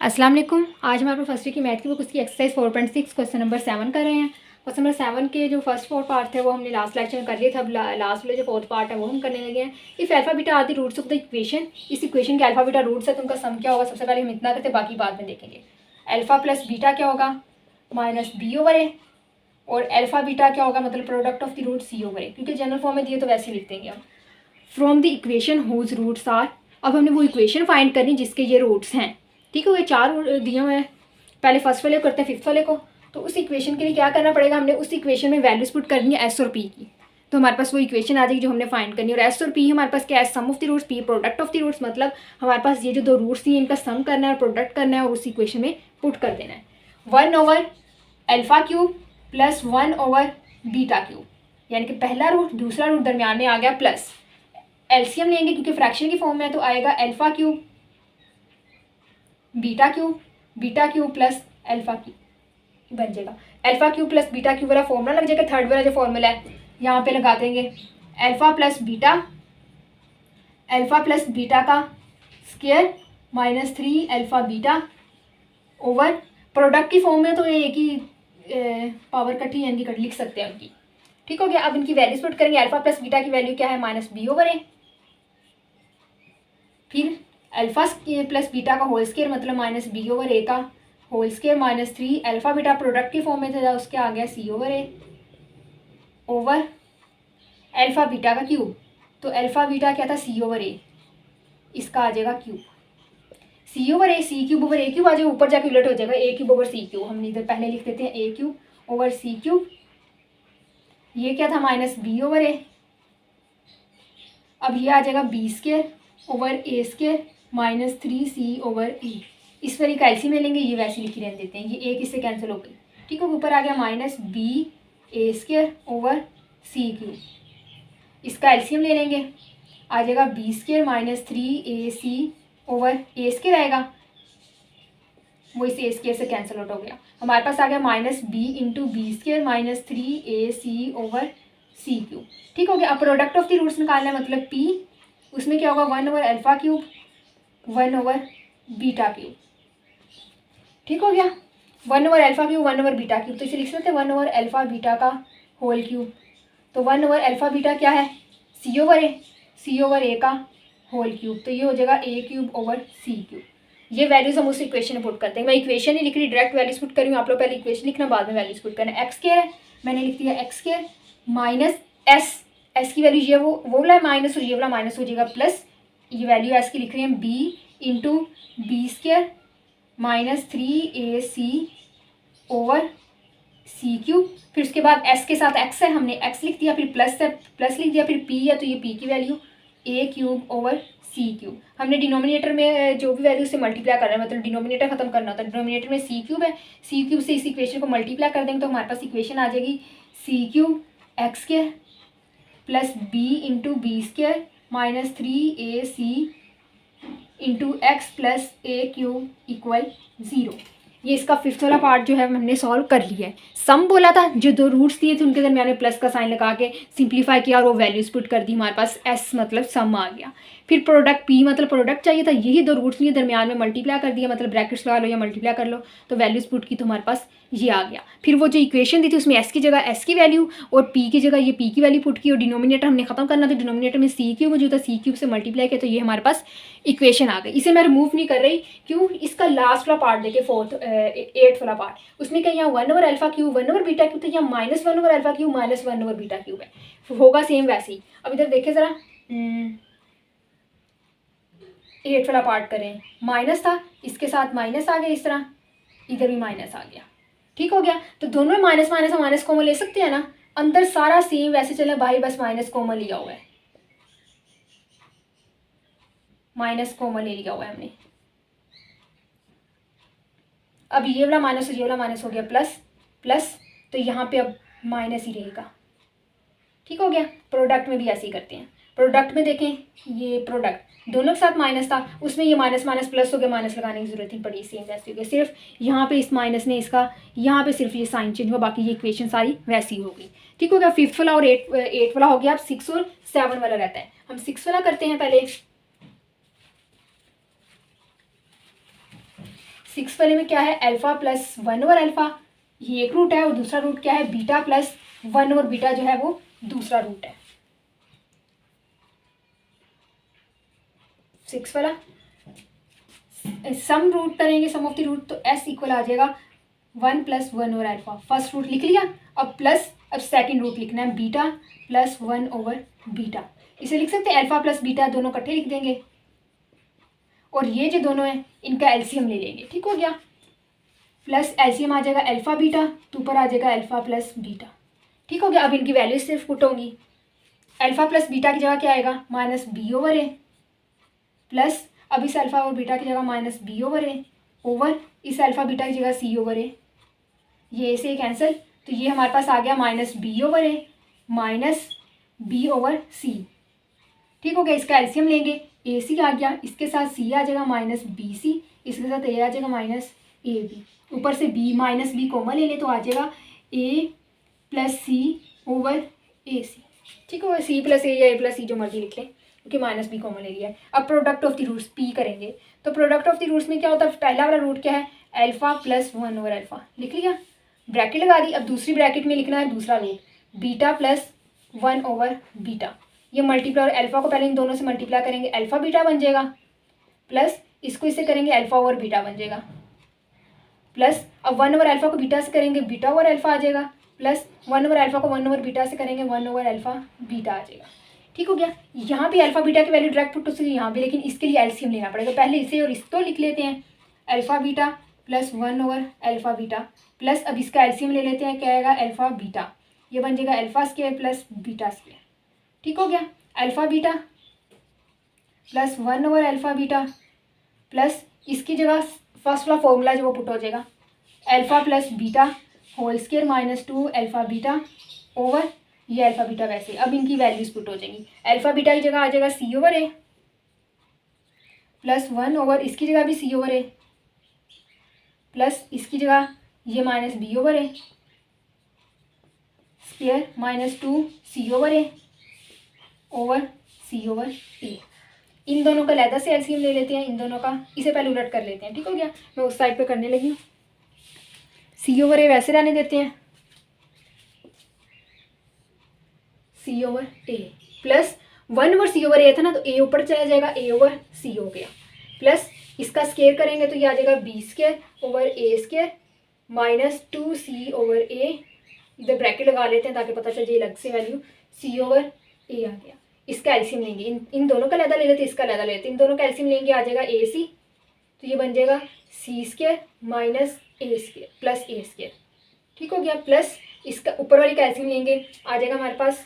अस्सलाम वालेकुम। आज हम अपने फर्स्ट ईयर की मैथ की बुक उसकी एक्सरसाइज 4.6 क्वेश्चन नंबर 7 कर रहे हैं। क्वेश्चन नंबर 7 के जो फर्स्ट 4 पार्ट थे वो हमने लास्ट लेक्चर में कर लिए थे। अब लास्ट वाले जो 4th पार्ट है वो हम करने लगे हैं। If alpha beta are the roots of the equation, इस इक्वेशन के अल्फा बीटा रूट्स है तो उनका सम क्या होगा। सबसे पहले हम इतना करते, बाकी बाद में देखेंगे। अल्फा प्लस बीटा क्या होगा, माइनस बी ओवर ए, और अल्फा बीटा क्या होगा, मतलब product of the root C over A, क्योंकि जनरल फॉर्म में दिए तो वैसे ही लिख देंगे हम। From the equation whose roots are, अब हमने वो इक्वेशन फाइंड करनी जिसके ये रूट्स हैं। ठीक है, ये 4 दिए हुए हैं। पहले फर्स्ट वाले को करते हैं, फिफ्थ वाले को। तो उस इक्वेशन के लिए क्या करना पड़ेगा, हमने उस इक्वेशन में वैल्यूज पुट करनी है एस और पी की। तो हमारे पास वो इक्वेशन आ जाएगी जो हमने फाइंड करनी है। और एस और पी हमारे पास क्या है, sum of the roots, P product of the roots, मतलब हमारे पास ये जो 2 रूट्स थी इनका सम करना है और प्रोडक्ट करना है और उस इक्वेशन में पुट कर देना है। 1 over alpha cube plus 1 over beta cube, यानी कि पहला रूट दूसरा रूट दरमियान में आ गया, प्लस एलसीएम लेंगे क्योंकि फ्रैक्शन की फॉर्म में है तो आएगा alpha cube beta cube plus alpha cube बन जाएगा। Alpha cube plus beta cube वाला फॉर्मूला लग जाएगा। थर्ड वाला जो फॉर्मूला है यहाँ पे लगा देंगे, अल्फा प्लस बीटा का square minus 3 alpha beta over product की फॉर्म में तो ये एक ही पावर कट ही यानी कट लिख सकते हैं उनकी। ठीक हो गया। अब इनकी वैल्यूज पुट करेंगे। अल्फा प्लस बीटा की वैल्यू क्या है, माइनस बी ओवर ए, फिर अल्फा प्लस बीटा का होल स्क्वायर मतलब माइनस बी ओवर ए का whole square minus 3 alpha beta product की फॉर्म में था उसके आ गया c over a over alpha beta का क्यूब। तो अल्फा बीटा क्या था, सी ओवर ए, इसका आ जाएगा क्यूब। सी ओवर ए, सी क्यूब ओवर ए क्यूब आ जाएगा, ऊपर जाके उलट हो जाएगा, ए क्यूब ओवर सी क्यूब। हम इधर पहले लिख देते हैं ए क्यूब ओवर सी क्यूब। ये क्या था, माइनस बी ओवर ए। अब ये आ जाएगा B square over A square minus 3 over A. इस वाली का एलसीएम ले लेंगे, ये वैसे लिखी रहने देते हैं, ये एक इससे कैंसिल हो गई। ठीक है, ऊपर आ गया minus B A square over C cube. इसका एलसीएम ले लेंगे, आ जाएगा B square minus 3ac over A square आएगा, वो इस ए स्क्वायर से कैंसिल आउट हो गया। हमारे पास आ गया minus B into B square minus 3ac over C cube. ठीक हो गया। अब प्रोडक्ट ऑफ द रूट्स निकालना है, मतलब पी, उसमें क्या होगा 1 over alpha cube 1 over beta cube. ठीक हो गया। 1 over alpha cube 1 over beta cube, तो इसे लिख सकते हैं 1 ओवर अल्फा बीटा का होल क्यूब। तो 1 ओवर अल्फा बीटा क्या है, सी ओवर ए का होल क्यूब, तो ये हो जाएगा ए क्यूब ओवर सी क्यूब। ये वैल्यूज हम उस इक्वेशन में पुट करते हैं। मैं इक्वेशन नहीं लिख रही, डायरेक्ट वैल्यूज पुट कर रही हूँ। आप लोग पहले इक्वेशन लिखना, बाद में वैल्यूज पुट करना। एक्स स्क्वायर है, मैंने लिख दिया एक्स स्क्वायर माइनस एस की वैल्यू ये वो वाला माइनस और ये वाला माइनस हो जाएगा, प्लस ये वैल्यू एस की लिख रही हैं B into B square minus 3ac over C cube. फिर उसके बाद एस के साथ एक्स है, हमने एक्स लिख दिया, फिर प्लस है प्लस लिख दिया, फिर पी है तो ये पी की वैल्यू ए क्यूब ओवर सी क्यूब। हमने डिनोमिनेटर में जो भी वैल्यू से मल्टीप्लाई कर रहे हैं, मतलब डिनोमिनेटर खत्म करना होता है। डिनोमिनेटर में सी क्यूब है, सी क्यूब से इस इक्वेशन को मल्टीप्लाई कर देंगे तो हमारे पास इक्वेशन आ जाएगी C cube X square plus B into B square minus 3ac into X plus A cube equal 0। ये इसका फिफ्थ वाला पार्ट जो है हमने सॉल्व कर लिया है। सम बोला था, जो 2 रूट्स दिए थे उनके दरमियान में प्लस का साइन लगा के सिंप्लीफाई किया और वो वैल्यूज पुट कर दी, हमारे पास एस मतलब सम आ गया। फिर प्रोडक्ट पी मतलब प्रोडक्ट चाहिए था, यही 2 रूट्स लिए दरमियान में मल्टीप्लाई कर दिया, मतलब ब्रैकेट्स लगा लो या मल्टीप्लाई कर लो, तो वैल्यूज पुट की तो हमारे पास ये आ गया। फिर वो जो इक्वेशन दी थी उसमें एस की जगह एस की वैल्यू और पी की जगह ये पी की वैल्यू पुट की, और डिनोमिनेटर हमने खत्म करना था, डिनोमिनेटर में सी क्यूब मौजूद था, सी क्यूब से मल्टीप्लाई किया तो ये हमारे पास इक्वेशन आ गई। इसे मैं रिमूव नहीं कर रही, क्यों, इसका लास्ट वाला पार्ट देखे 8th वाला पार्ट, उसमें क्या यहाँ 1 over alpha cube 1 over beta cube, तो यहाँ minus 1 over alpha cube minus 1 over beta cube है, होगा सेम वैसे ही। अब इधर देखे ज़रा 8th वाला पार्ट करें, माइनस था, इसके साथ माइनस आ गया, इस तरह इधर भी माइनस आ गया। ठीक हो गया। तो दोनों में माइनस माइनस माइनस कॉमन ले सकते हैं ना, अंदर सारा सेम वैसे चले भाई, बस माइनस कॉमन लिया हुआ है, माइनस कॉमन ले लिया हुआ है हमने। अब ये वाला माइनस और ये वाला माइनस हो गया प्लस प्लस, तो यहाँ पे अब माइनस ही रहेगा। ठीक हो गया। प्रोडक्ट में भी ऐसे ही करते हैं। प्रोडक्ट में देखें, ये प्रोडक्ट दोनों के साथ माइनस था, उसमें ये माइनस माइनस प्लस हो गया, माइनस लगाने की जरूरत नहीं पड़ी, सेम वैसे हो गया। सिर्फ यहाँ पे इस माइनस ने इसका यहाँ पे सिर्फ ये साइन चेंज हुआ, बाकी ये इक्वेशन सारी वैसी हो गई। ठीक हो गया। 5th वाला और 8 वाला हो गया। अब 6 और 7 वाला रहता है। हम 6 वाला करते हैं पहले। 6 वाले में क्या है, अल्फ़ा प्लस 1 ओवर अल्फ़ा, ये एक रूट है, और दूसरा रूट क्या है, बीटा प्लस 1 ओवर बीटा जो है वो दूसरा रूट है। 6 वाला सम रूट करेंगे, सम ऑफ द रूट, तो एस इक्वल आ जाएगा 1 plus 1 over alpha. First root लिख लिया, अब प्लस, अब सेकंड रूट लिखना है, बीटा प्लस 1 ओवर बीटा। इसे लिख सकते हैं अल्फ़ा प्लस बीटा, दोनों इकट्ठे लिख देंगे, और ये जो दोनों हैं इनका एलसीएम ले लेंगे। ठीक हो गया, प्लस एलसीएम आ जाएगा अल्फ़ा बीटा, तो ऊपर आ जाएगा अल्फ़ा प्लस बीटा। ठीक हो गया, अब इनकी वैल्यू सिर्फ पुट होंगी। अल्फ़ा प्लस बीटा की जगह क्या आएगा, माइनस बी ओवर ए, प्लस अब इस अल्फ़ा और बीटा की जगह minus B over a, over इस अल्फ़ा बीटा की जगह सी ओवर ए, ये से कैंसिल, तो ये हमारे पास आ गया minus B over A minus B over सी। ठीक हो गया, इसका एलसीएम लेंगे, ए सी आ गया, इसके साथ सी आ जाएगा माइनस बी सी, इसके साथ ए आ जाएगा माइनस ए बी, ऊपर से बी माइनस बी कॉमन ले ले तो आ जाएगा ए प्लस सी ओवर ए सी। ठीक होगा, सी प्लस ए या ए प्लस सी जो मर्जी लिख लें, क्योंकि माइनस बी कॉमन ले लिया है। अब product of the roots p करेंगे, तो प्रोडक्ट ऑफ द रूट्स में क्या होता है, पहला वाला रूट क्या है, अल्फ़ा प्लस 1 ओवर अल्फ़ा, लिख लिया, ब्रैकेट लगा दी। अब दूसरी ब्रैकेट में लिखना है दूसरा root, beta plus 1 over beta, ये मल्टीप्लाई, अल्फ़ा को पहले इन दोनों से मल्टीप्लाई करेंगे, अल्फ़ा बीटा बन जाएगा, प्लस इसको इससे करेंगे अल्फ़ा ओवर बीटा बन जाएगा, प्लस अब 1 ओवर अल्फ़ा को बीटा से करेंगे बीटा ओवर अल्फ़ा आ जाएगा, प्लस 1 ओवर अल्फ़ा को 1 ओवर बीटा से करेंगे 1 ओवर अल्फ़ा बीटा आ जाएगा। ठीक हो गया, यहाँ भी अल्फ़ा बीटा की वैल्यू डायरेक्ट पुट हो सकती है यहाँ भी, लेकिन इसके लिए एलसीएम लेना पड़ेगा। पहले इसे और इसको लिख लेते हैं, alpha beta plus 1 over alpha beta, plus अब इसका एलसीएम ले लेते हैं, क्या आएगा अल्फ़ा बीटा, ये बन जाएगा alpha square plus beta square. ठीक हो गया, alpha beta plus 1 over alpha beta, plus इसकी जगह फर्स्ट वाला फॉर्मूला जो वो पुट हो जाएगा, alpha plus beta whole square minus 2 alpha beta over ये अल्फ़ा बीटा वैसे। अब इनकी वैल्यूज पुट हो जाएंगी, अल्फ़ा बीटा की जगह आ जाएगा सी ओवर ए प्लस 1 ओवर, इसकी जगह भी सी ओवर ए, प्लस इसकी जगह ये minus B over A square minus 2 C over a over C over ए। इन दोनों का लैदा से एलसीएम ले लेते हैं, इन दोनों का, इसे पहले उलट कर लेते हैं। ठीक हो गया, मैं उस साइड पे करने लगी हूँ, सी ओवर ए वैसे रहने देते हैं, सी ओवर ए प्लस 1 ओवर सी ओवर ए था ना, तो ए ऊपर चला जाएगा, ए ओवर सी हो गया, प्लस इसका स्क्वायर करेंगे तो ये आ जाएगा B square over A square minus 2 C over ए, इधर ब्रैकेट लगा लेते हैं ताकि पता चल जाए अलग से वैल्यू, सी ओवर ए आ गया। इसका एलसीएम लेंगे, इन दोनों का लैदा ले लेते, इसका लैदा ले लेते, इन दोनों का एलसीएम लेंगे, आ जाएगा ए सी, तो ये बन जाएगा C square minus A square plus A square. ठीक हो गया, प्लस इसका ऊपर वाली का एलसीएम लेंगे, आ जाएगा हमारे पास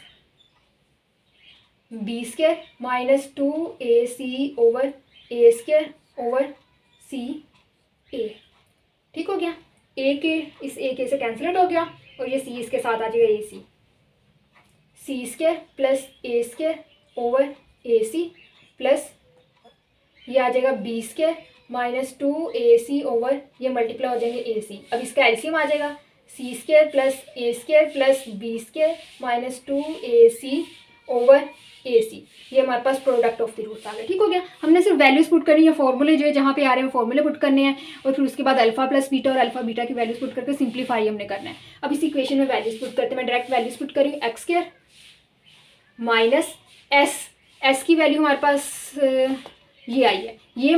B square minus 2 A C over A square over सी ए। ठीक हो गया, ए के इस ए के से कैंसिल हो गया, और ये सी इसके साथ आ जाएगा A C, C square plus A square over A C, plus ये आ जाएगा B square minus 2 A C over ये मल्टीप्लाई हो जाएंगे ए सी। अब इसका एलसीएम आ जाएगा C square plus A square plus B square minus 2 A C over A C, ये हमारे पास प्रोडक्ट ऑफ द रूट्स आ गया। ठीक हो गया, हमने सिर्फ वैल्यूज पुट करनी है, फॉर्मूले जो है जहाँ पे आ रहे हैं फॉर्मूले पुट करने हैं, और फिर उसके बाद अल्फा प्लस बीटा और अल्फा बीटा की वैल्यूज पुट करके सिंप्लीफाई हमने करना है। अब इस इक्वेशन में वैल्यूज पुट करते हैं, मैं डायरेक्ट वैल्यूज पुट करी, एक्स स्क्वायर माइनस एस की वैल्यू हमारे पास ये आई है, ये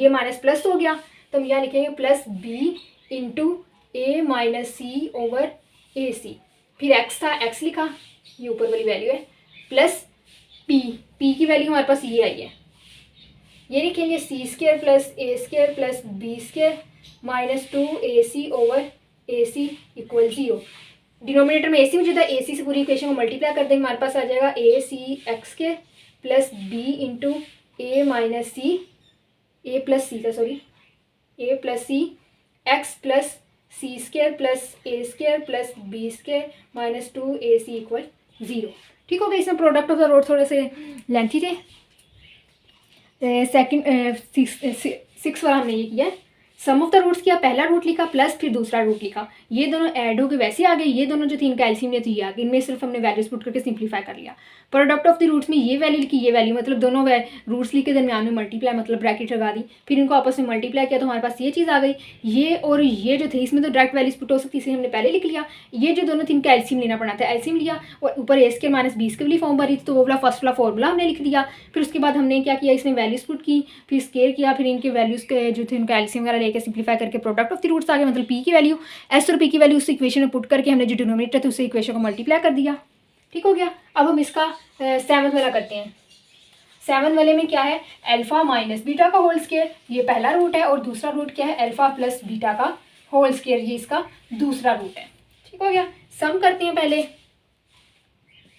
माइनस प्लस हो गया, तो हम यहाँ लिखेंगे plus B into A minus C over ए सी, फिर एक्स था एक्स लिखा, ये ऊपर वाली वैल्यू है, प्लस पी की वैल्यू हमारे पास ये आई है, ये लिखेंगे C square plus A square plus B square minus 2 A C over A C equal 0। Denominator में ए सी मौजूद है, ए सी से पूरी इक्वेशन को मल्टीप्लाई कर देंगे, हमारे पास आ जाएगा ए सी एक्स के plus B into A minus C A plus C का sorry A plus C X plus C square plus A square plus B square minus 2 A C equal 0। ठीक हो गया, इसमें प्रोडक्ट ऑफ द रोड थोड़े से lengthy थे। Second 6 वाला हमने ये किया है, सम ऑफ द रूट्स किया, पहला रूट लिखा प्लस फिर दूसरा रूट लिखा, ये दोनों ऐड होकर वैसे आ गए, ये दोनों जो थी इनका एलसीएम में तो ये आ गई, इनमें सिर्फ हमने वैल्यूज पुट करके सिंप्लीफाई कर लिया। प्रोडक्ट ऑफ द रूट्स में ये वैल्यू लिखी, ये वैल्यू, मतलब दोनों रूट्स लिख के दरमियान में मल्टीप्लाई मतलब ब्रैकेट लगा दी, फिर इनको आपस में मल्टीप्लाई किया तो हमारे पास ये चीज़ आ गई। ये और ये जो थे इसमें तो डायरेक्ट वैल्यूज पुट हो सकती, इसे हमने पहले लिख लिया। ये जो दोनों थी इनका एलसीएम लेना पड़ा था, एलसीएम लिया और ऊपर ए स्क्वायर माइनस बी स्क्वायर वाली फॉर्म भरी थी, तो वो वाला फर्स्ट वाला फॉर्मूला हमने लिख दिया। फिर उसके बाद हमने क्या किया, इसमें वैल्यूज पुट की, फिर स्केयर किया, फिर इनके वैल्यूज के जो थे उनका एलसीएम वगैरह लेकर सिंप्लीफाई करके प्रोडक्ट ऑफ द रूट्स आ गए, मतलब पी की वैल्यू, एस और पी की वैल्यू उस इक्वेशन में पुट करके हमने जो डिनोमिनेटर थे उस इक्वेशन को मल्टीप्लाई कर दिया। ठीक हो गया। अब हम इसका 7th वाला करते हैं। 7 वाले में क्या है, अल्फा माइनस बीटा का होल स्क्वायर, ये पहला रूट है, और दूसरा रूट क्या है, अल्फा प्लस बीटा का होल स्क्वायर, ये इसका दूसरा रूट है। ठीक हो गया। सम करते हैं पहले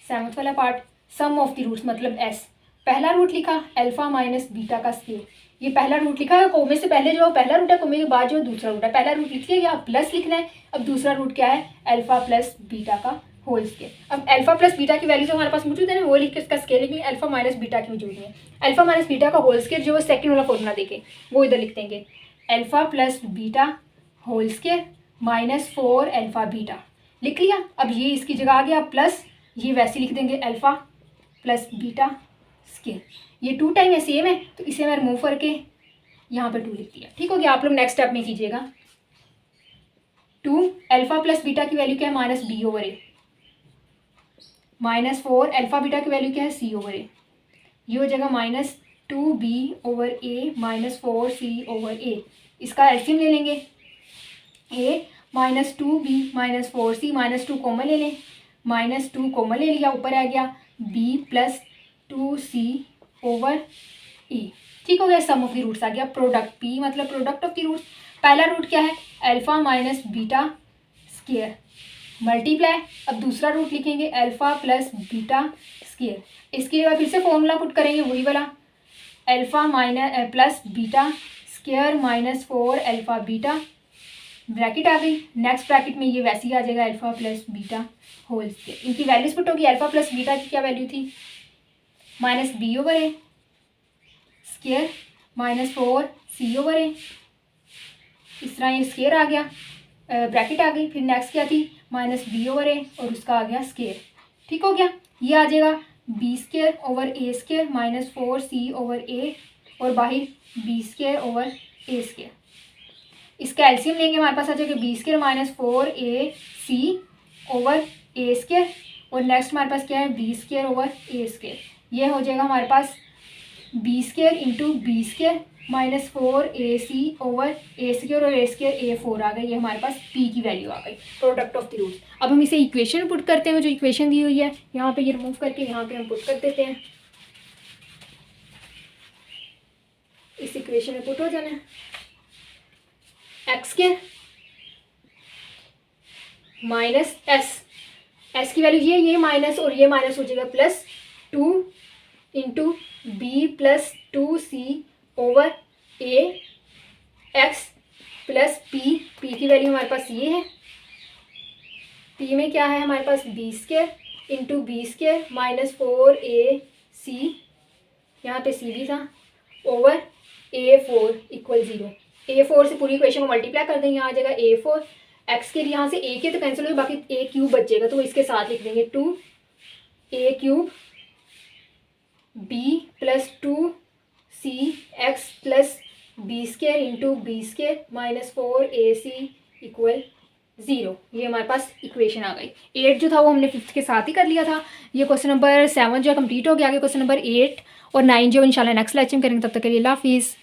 7th वाला part, sum of the roots मतलब एस, पहला रूट लिखा अल्फा माइनस बीटा का स्क्वायर, ये पहला रूट लिखा है, कोमे से पहले जो पहला रूट है, कोमे के बाद जो दूसरा रूट है, पहला रूट लिख लिया, प्लस लिखना है। अब दूसरा रूट क्या है, अल्फा प्लस बीटा का होल स्क्वायर। अब अल्फा प्लस बीटा की वैल्यू जो हमारे पास मौजूद है ना, वो लिख के इसका स्केयर लिखेंगे, अल्फा माइनस बीटा की मौजूद है, अल्फा माइनस बीटा का होल स्क्वायर जो सेकंड वाला फॉर्मूला देखे वो इधर लिख देंगे, alpha plus beta whole square minus 4 alpha beta, लिख लिया। अब ये इसकी जगह आ गया प्लस, ये वैसे लिख देंगे अल्फा प्लस बीटा स्क्वायर, ये 2 टाइम है सेम है, तो इसे मैं रिमूव करके यहाँ पर 2 लिख दिया। ठीक हो गया। आप लोग नेक्स्ट स्टेप में कीजिएगा। 2 अल्फा प्लस बीटा की वैल्यू क्या है, minus B over A, minus 4 alpha beta की वैल्यू क्या है, सी ओवर ए, ये हो जाएगा minus 2b over A minus 4c over ए, इसका एलसीएम ले लेंगे, A minus 2b minus 4c minus 2 common ले लें, माइनस 2 कॉमन ले लिया, ऊपर आ गया b प्लस 2c ओवर ए। ठीक हो गया। सम ऑफ द रूट्स आ गया, प्रोडक्ट p मतलब प्रोडक्ट ऑफ द रूट्स, पहला रूट क्या है, alpha minus beta square multiply, अब दूसरा रूट लिखेंगे अल्फा प्लस बीटा स्क्वायर, इसकी जगह फिर से फॉर्मूला पुट करेंगे वही वाला, alpha minus plus beta square minus 4 alpha beta, bracket आ गई, नेक्स्ट ब्रैकेट में ये वैसे ही आ जाएगा alpha plus beta whole square, इनकी वैल्यूज पुट होगी। अल्फा प्लस बीटा की क्या वैल्यू थी, minus B over A square minus 4 C over A, इस तरह ये स्क्वायर आ गया, ब्रैकेट आ गई, फिर नेक्स्ट क्या थी, माइनस बी ओवर ए और उसका आ गया स्क्वायर। ठीक हो गया। ये आ जाएगा B square over A square minus 4c over A, और बाहर B square over A square, इसका एलसीएम लेंगे, हमारे पास आ जाएगा B square minus 4ac over A square, और नेक्स्ट हमारे पास क्या है, B square over A square, ये हो जाएगा हमारे पास B square into B square minus 4ac over A square, और ए स्क्वायर a4 आ गई, ये हमारे पास p की वैल्यू आ गई, प्रोडक्ट ऑफ द रूट्स। अब हम इसे इक्वेशन पुट करते हैं, जो इक्वेशन दी हुई है यहाँ पे ये रिमूव करके यहाँ पे हम पुट कर देते हैं, इस इक्वेशन में पुट हो जाना है, एक्स स्क्वायर माइनस एस की वैल्यू ये माइनस और ये माइनस हो जाएगा plus 2 into B plus 2c over A X plus P की वैल्यू हमारे पास ये है, पी में क्या है हमारे पास B square into B square minus 4ac, यहाँ पे सी भी था, ओवर a4 इक्वल 0, a4 से पूरी इक्वेशन को मल्टीप्लाई कर देंगे, यहाँ आ जाएगा a4, एक्स के लिए यहाँ से ए के तो कैंसिल हो बाकी ए क्यूब बचेगा, तो इसके साथ लिख देंगे 2a cube b plus 2c x plus B square into B square minus 4ac equal 0, ये हमारे पास इक्वेशन आ गई। 8 जो था वो हमने 5th के साथ ही कर लिया था। ये क्वेश्चन नंबर 7 जो है कंप्लीट हो गया। आगे क्वेश्चन नंबर 8 और 9 जो इंशाल्लाह नेक्स्ट लेक्चर में करेंगे। तब तक के लिए अल्लाह हाफिज़।